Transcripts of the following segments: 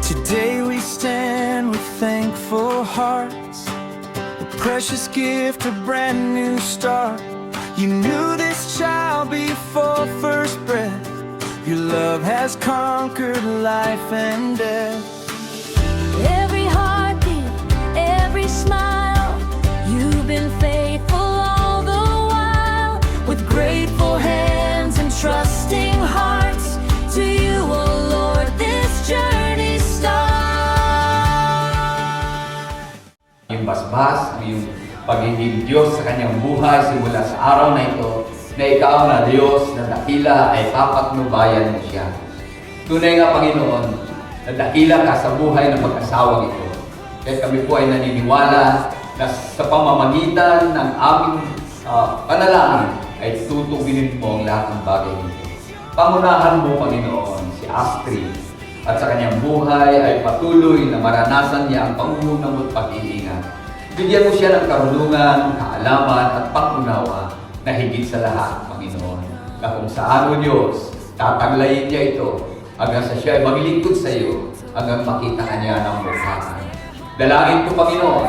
Today we stand with thankful hearts, a precious gift, a brand new start. You knew this child before first breath. Your love has conquered life and death. Every heartbeat, every smile, you've been faithful all the while. With grateful hands and trusting hearts, to you, oh Lord, this journey starts. Yung basbas, yung pagiging Diyos sa kanyang buhay simula sa araw na ito, na ikaw na Diyos na dakila ay papatnubayan mo siya. Tunay nga, Panginoon, na dakila ka sa buhay ng mag-asawang ito. Kaya kami po ay naniniwala na sa pamamagitan ng aming panalangin ay tutuginin mo ang lahat ng bagay nito. Pangunahan mo, Panginoon, si Astrid at sa kanyang buhay ay patuloy na maranasan niya ang pangunguna mo at pag-iingat. Bigyan mo siya ng karunungan, kaalaman at pag-unawa na higit sa lahat, Panginoon, na kung saan, O Diyos, tataglayin niya ito hanggang sa siya ay maglingkod sa iyo, hanggang makita ka niya ng mukha. Dalangin ko, Panginoon,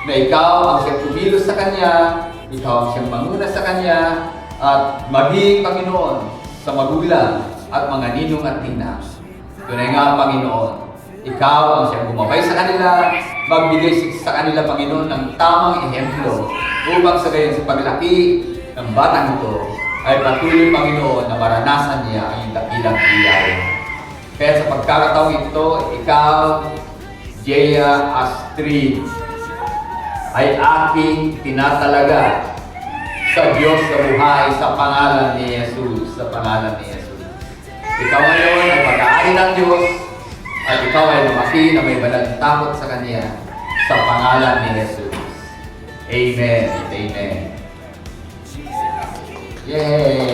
na ikaw ang siyang tumilos sa kanya, ikaw ang siyang manguna sa kanya, at maging, Panginoon, sa magulang at mga ninong at nina. Tunay nga, Panginoon, ikaw ang siyang gumabay sa kanila, magbigay sa kanila, Panginoon, ng tamang ehemplo upang sa gayon sa paglaki ng batang ito ay patuloy, Panginoon, na maranasan niya ang iyong dakilang biyaya. Kaya sa pagkakataong ito, ikaw, Jaya Astrid, ay aking tinatalaga sa Diyos sa buhay sa pangalan ni Jesus, sa pangalan ni Jesus. Ikaw ngayon ay pag-aari ng Diyos at ikaw ay lumaki na may banal na takot sa Kanya sa pangalan ni Jesus. Amen. Amen. Yay!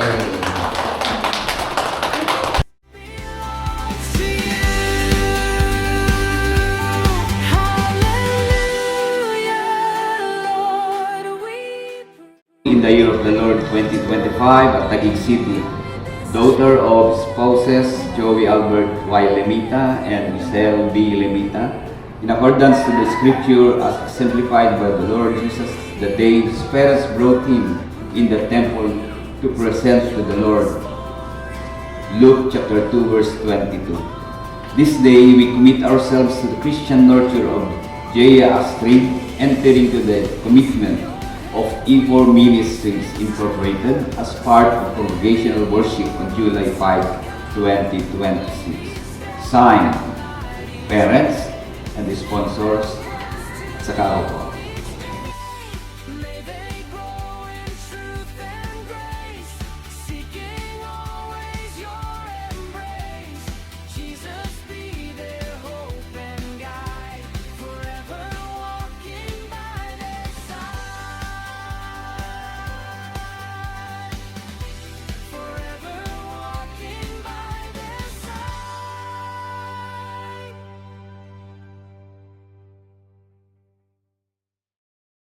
In the year of the Lord 2025 at Taguig City, daughter of spouses Joey Albert Y. Lemita and Michelle B. Lemita, in accordance to the scripture as exemplified by the Lord Jesus, the day his parents brought him in the temple to present to the Lord. Luke chapter 2 verse 22. This day we commit ourselves to the Christian nurture of Jaya Astrid, entering to the commitment of E4 Ministries Incorporated as part of congregational worship on July 5, 2026. Signed, parents and the sponsors sa Karawan.